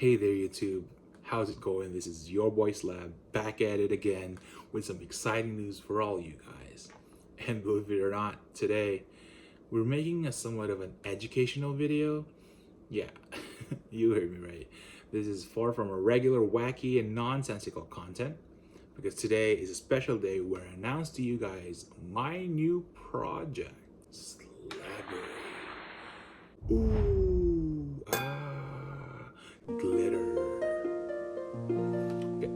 Hey there YouTube, how's it going? This is your boy Slab back at it again with some exciting news for all you guys. And believe it or not, today we're making a somewhat of an educational video. Yeah, you heard me right. This is far from a regular wacky and nonsensical content because today is a special day where I announce to you guys my new project, Slabbery. Ooh, glitter. Okay.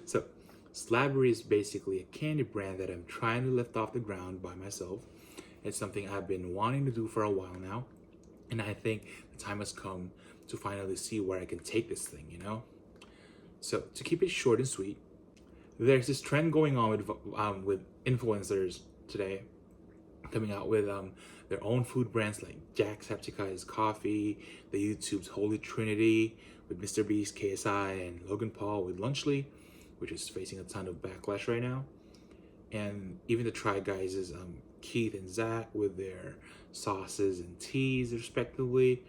So, Slabbery is basically a candy brand that I'm trying to lift off the ground by myself. It's something I've been wanting to do for a while now, and I think the time has come to finally see where I can take this thing, you know? So, to keep it short and sweet, there's this trend going on with influencers today coming out with their own food brands like Jacksepticeye's Coffee, the YouTube's Holy Trinity with Mr. Beast, KSI, and Logan Paul with Lunchly, which is facing a ton of backlash right now. And even the Try Guys' Keith and Zach with their sauces and teas, respectively.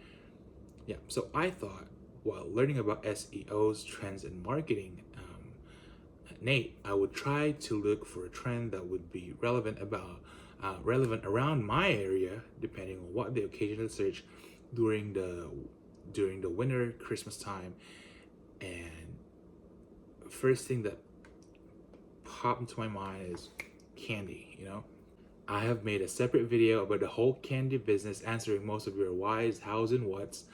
Yeah, so I thought while learning about SEOs, trends, and marketing at Nate, I would try to look for a trend that would be relevant around my area, depending on what the occasional search during the winter Christmas time. And first thing that popped into my mind is candy. I have made a separate video about the whole candy business, answering most of your whys, hows, and whats.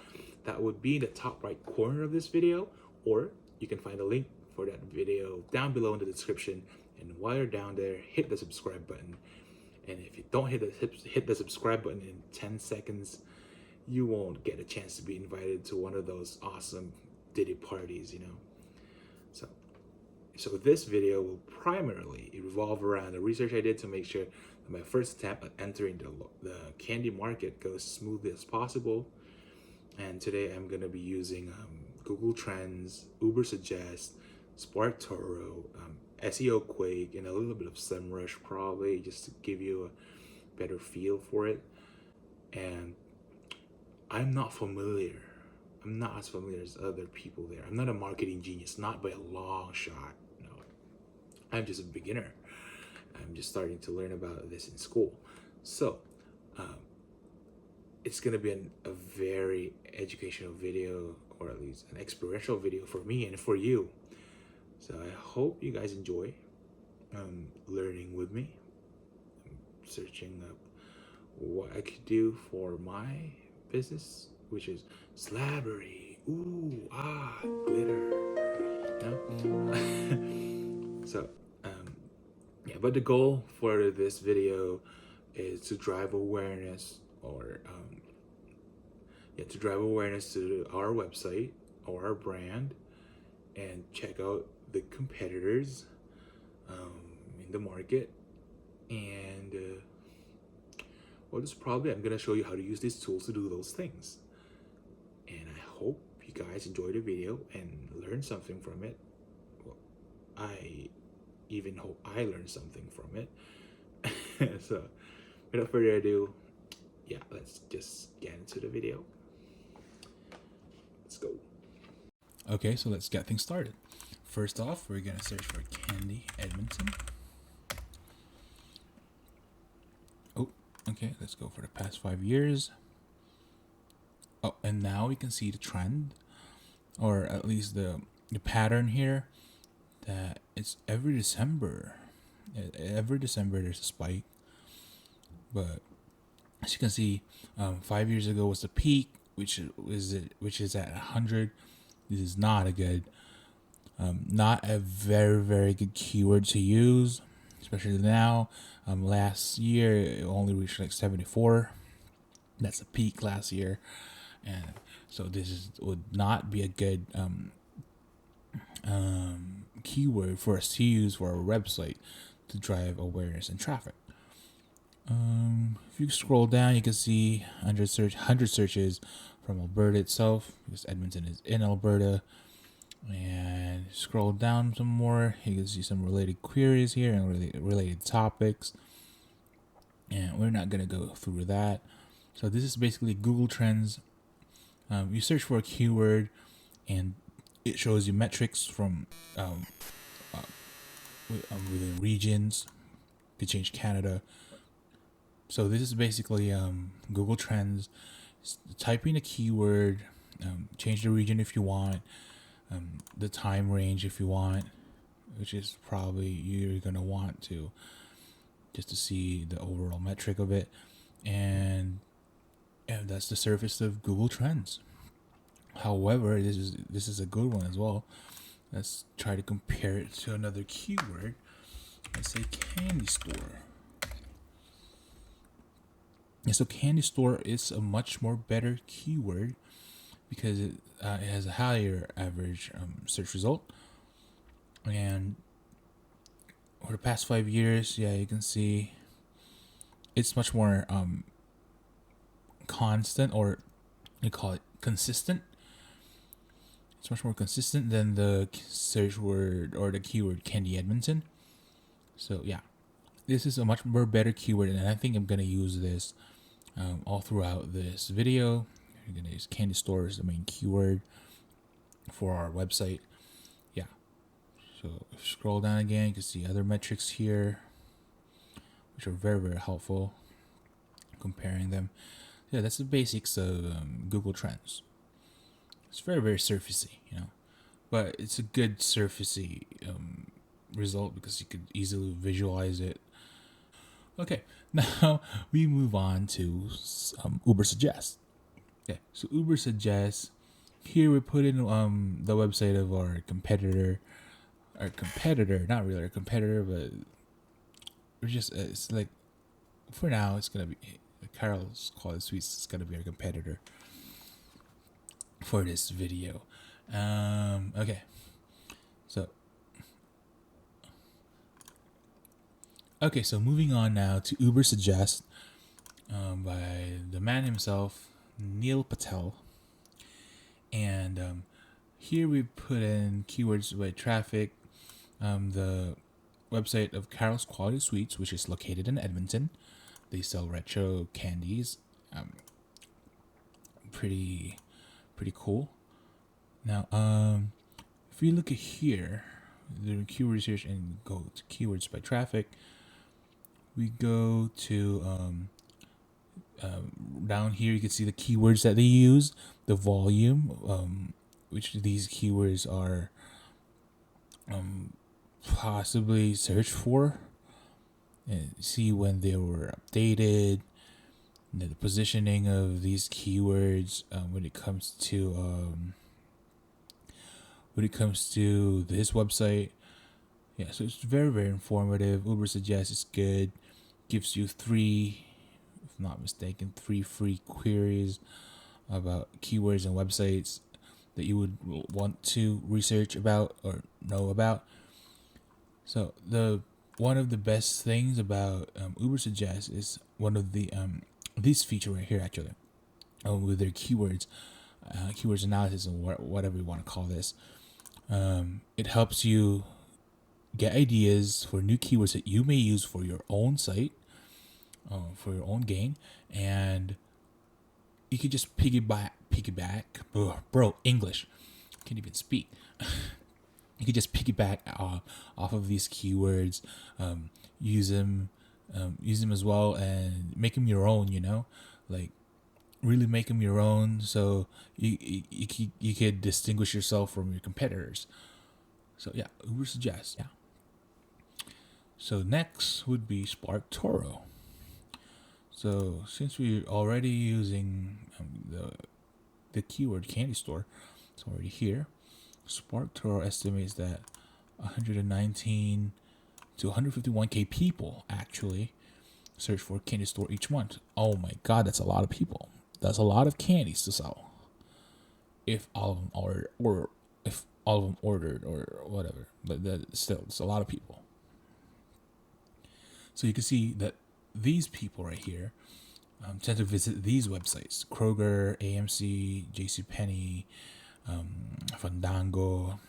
That would be in the top right corner of this video, or you can find a link for that video down below in the description. And while you're down there, hit the subscribe button. And if you don't hit the subscribe button in 10 seconds, you won't get a chance to be invited to one of those awesome Diddy parties, So this video will primarily revolve around the research I did to make sure that my first attempt at entering the candy market goes smoothly as possible. And today I'm going to be using Google Trends, Uber Suggest, Spark Toro, SEO Quake, and a little bit of SEMrush probably, just to give you a better feel for it. And I'm not as familiar as other people there. I'm not a marketing genius, not by a long shot. No, I'm just a beginner. I'm just starting to learn about this in school. So it's going to be a very educational video, or at least an experiential video for me and for you. So I hope you guys enjoy learning with me. I'm searching up what I could do for my business, which is Slabbery. Ooh, glitter. So, yeah, but the goal for this video is to drive awareness, or to drive awareness to our website or our brand, and check out the competitors in the market. And well, just probably I'm gonna show you how to use these tools to do those things. And I hope you guys enjoy the video and learn something from it. Well, I even hope I learned something from it. So without further ado, yeah, let's just get into the video. Let's go. Okay, so let's get things started. First off, we're gonna search for Candy Edmonton. Oh, okay, let's go for the past 5 years. Oh, and now we can see the trend, or at least the pattern here, that it's every December. Every December there's a spike. But as you can see, 5 years ago was the peak, which is at 100. This is not a good, not a very, very good keyword to use, especially now. Last year it only reached like 74. That's a peak last year, and so would not be a good keyword for us to use for our website to drive awareness and traffic. If you scroll down, you can see 100 searches from Alberta itself, because Edmonton is in Alberta. And scroll down some more, you can see some related queries here and related topics. And we're not going to go through that. So this is basically Google Trends. You search for a keyword, and it shows you metrics from within regions. They change Canada. So this is basically Google Trends. Type in a keyword, change the region if you want, the time range if you want, which is probably you're gonna want to, just to see the overall metric of it, and that's the surface of Google Trends. However, this is a good one as well. Let's try to compare it to another keyword. Let's say candy store. And so candy store is a much more better keyword because it has a higher average search result. And over the past 5 years, yeah, you can see it's much more constant, or you call it consistent. It's much more consistent than the search word or the keyword Candy Edmonton. So yeah, this is a much more better keyword, and I think I'm gonna use this all throughout this video. We're gonna use candy store as the main keyword for our website. Yeah. So if you scroll down again, you can see other metrics here, which are very, very helpful. Comparing them. Yeah, that's the basics of Google Trends. It's very, very surfacey, but it's a good surfacey result because you could easily visualize it. Okay, now we move on to Uber Suggest. Okay, so Uber Suggest. Here we put in the website of our competitor. Our competitor, not really our competitor, but we're just it's like for now it's gonna be Carol's Quality Suites is gonna be our competitor for this video. Okay, so moving on now to Uber Suggest by the man himself, Neil Patel. And here we put in keywords by traffic, the website of Carol's Quality Sweets, which is located in Edmonton. They sell retro candies. Pretty cool. Now, if you look at here, the keyword research and go to keywords by traffic, we go to down here. You can see the keywords that they use, the volume, which these keywords are possibly searched for, and see when they were updated, the positioning of these keywords when it comes to this website. Yeah, so it's very, very informative. Uber Suggest is good. Gives you 3, if not mistaken, 3 free queries about keywords and websites that you would want to research about or know about. So one of the best things about Uber Suggest is one of the this feature right here, actually, with their keywords analysis, or whatever you want to call this. It helps you get ideas for new keywords that you may use for your own site, for your own gain, and you could just piggyback. Bro, English, can't even speak. You could just piggyback off of these keywords, use them as well, and make them your own. Like really make them your own, so you could distinguish yourself from your competitors. So yeah, Uber Suggest. Yeah. So next would be SparkToro. So since we're already using the keyword candy store, it's already here. SparkToro estimates that 119 to 151k people actually search for candy store each month. Oh my god, that's a lot of people. That's a lot of candies to sell. If all of them ordered or whatever, but still, it's a lot of people. So you can see that these people right here tend to visit these websites: Kroger, AMC, JCPenney, Fandango.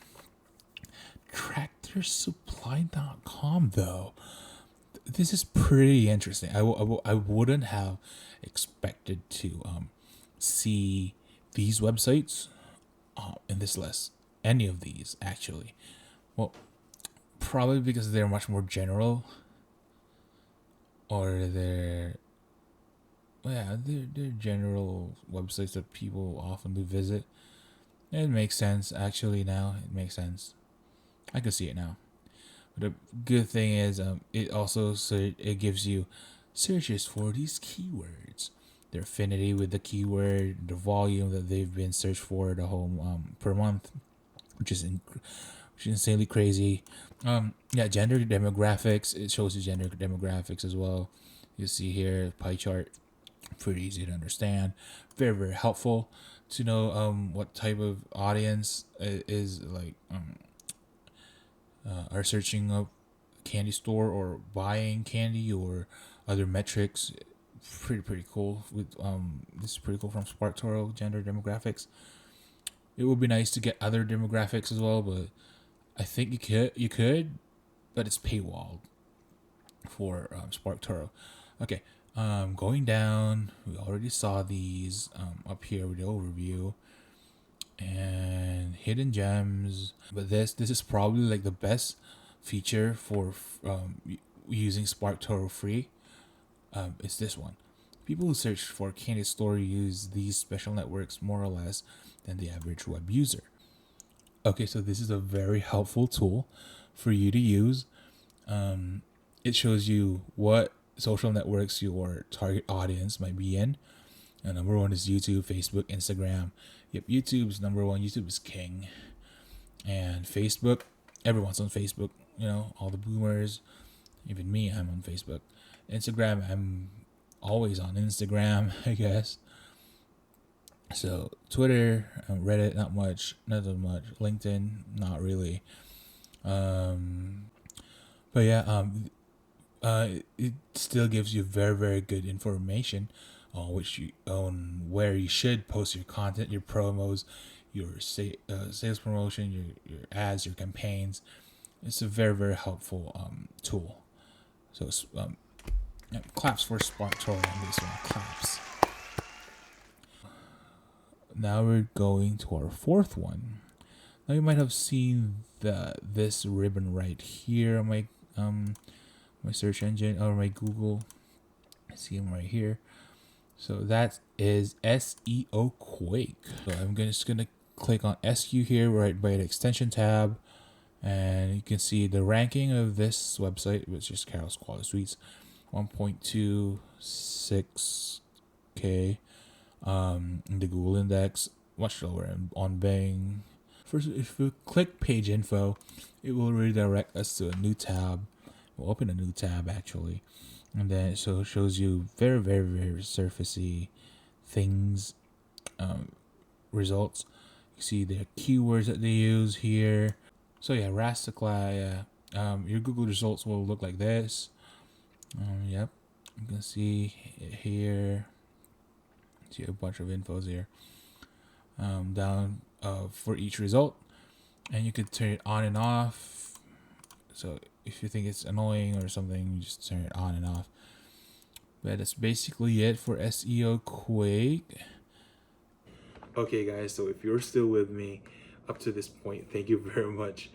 TractorSupply.com, though. This is pretty interesting. I wouldn't have expected to see these websites in this list. Any of these, actually. Well, probably because they're much more general, or they're general websites that people often do visit. It makes sense, actually. Now it makes sense. I can see it now. But the good thing is, it also it gives you searches for these keywords, their affinity with the keyword, the volume that they've been searched for the whole per month, which is insanely crazy. Yeah, gender demographics. It shows you gender demographics as well. You see here pie chart, pretty easy to understand, very very helpful to know what type of audience is like are searching up candy store or buying candy or other metrics. Pretty cool. With this is pretty cool from SparkToro gender demographics. It would be nice to get other demographics as well, but I think you could, but it's paywalled for SparkToro. Okay, going down, we already saw these up here with the overview and hidden gems. But this is probably like the best feature for using SparkToro free. It's this one. People who search for candy store use these special networks more or less than the average web user. Okay, so this is a very helpful tool for you to use. It shows you what social networks your target audience might be in. And number one is YouTube, Facebook, Instagram. Yep, YouTube's number one. YouTube is king. And Facebook, everyone's on Facebook. You know, all the boomers, even me, I'm on Facebook. Instagram, I'm always on Instagram, I guess. So Twitter, Reddit, not as much. LinkedIn, not really. But yeah, it still gives you very very good information on where you should post your content, your promos, your sales promotion, your ads, your campaigns. It's a very very helpful tool. So yeah, claps for SparkToro on this one. Claps. Now we're going to our fourth one. Now you might have seen this ribbon right here on my search engine or my Google. I see them right here. So that is SEO Quake. So I'm just gonna click on SEO here right by the extension tab, and you can see the ranking of this website, which is Carol's Quality Suites, 1.26k. In the Google index, much lower on Bing. First, if we click page info, it will redirect us to a new tab. We'll open a new tab actually, and then it shows you very very very surfacey things, results. You see the keywords that they use here. So yeah, Rastacla. Your Google results will look like this. Yep, you can see it here. See a bunch of infos here. Down for each result, and you could turn it on and off. So if you think it's annoying or something, you just turn it on and off. But that's basically it for SEO Quake. Okay, guys, so if you're still with me up to this point, thank you very much.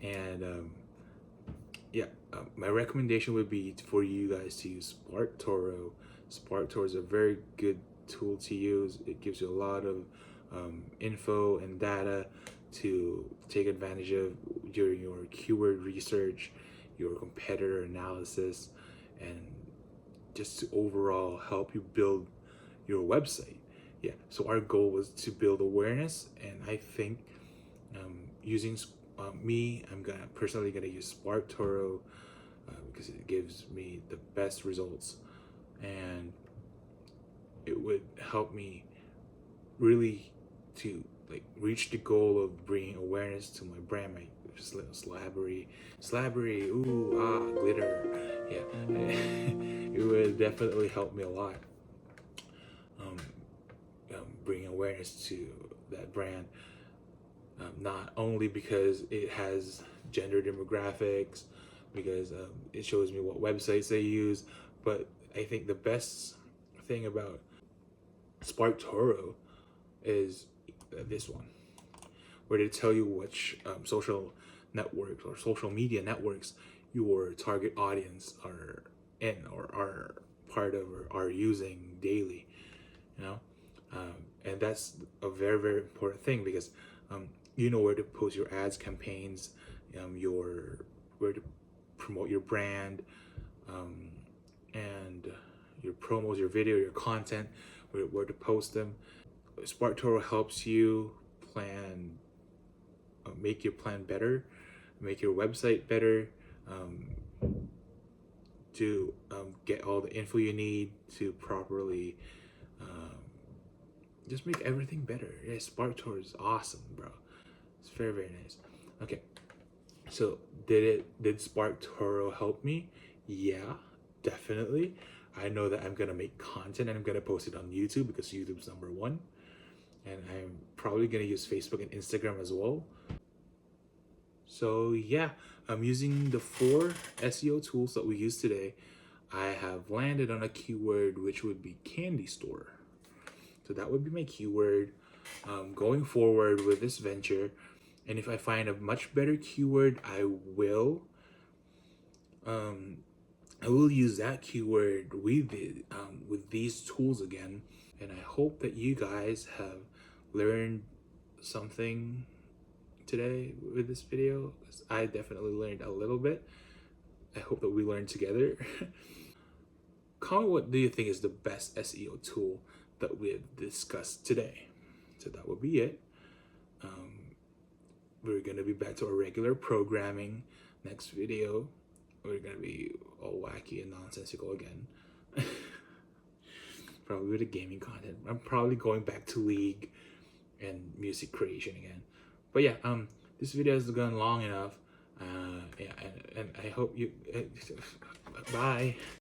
And my recommendation would be for you guys to use SparkToro. SparkToro is a very good tool to use. It gives you a lot of info and data to take advantage of during your keyword research, your competitor analysis, and just to overall help you build your website. Yeah, so our goal was to build awareness, and I think using I'm personally gonna use SparkToro because it gives me the best results, and it would help me really to like reach the goal of bringing awareness to my brand, my slabbery, glitter. Yeah, it would definitely help me a lot. Bring awareness to that brand, not only because it has gender demographics, because it shows me what websites they use, but I think the best thing about SparkToro is this one. where they tell you which social networks or social media networks your target audience are in or are part of or are using daily, you know. And that's a very, very important thing because you know where to post your ads, campaigns, your where to promote your brand, and your promos, your video, your content, where to post them. SparkToro helps you plan, make your plan better, make your website better, to get all the info you need to properly just make everything better. Yeah, SparkToro is awesome, bro. It's very, very nice. Okay, so did SparkToro help me? Yeah, definitely. I know that I'm gonna make content and I'm gonna post it on YouTube because YouTube's #1, and I'm probably gonna use Facebook and Instagram as well. So yeah, I'm using the 4 SEO tools that we use today. I have landed on a keyword which would be candy store. So that would be my keyword going forward with this venture. And if I find a much better keyword, I will use that keyword with these tools again. And I hope that you guys have learned something today with this video. I definitely learned a little bit. I hope that we learn together. Comment what do you think is the best SEO tool that we have discussed today. So that would be it. We're gonna be back to our regular programming next video. We're gonna be all wacky and nonsensical again. Probably with the gaming content. I'm probably going back to League and music creation again. But yeah, this video has gone long enough. Yeah, and I hope you. Bye.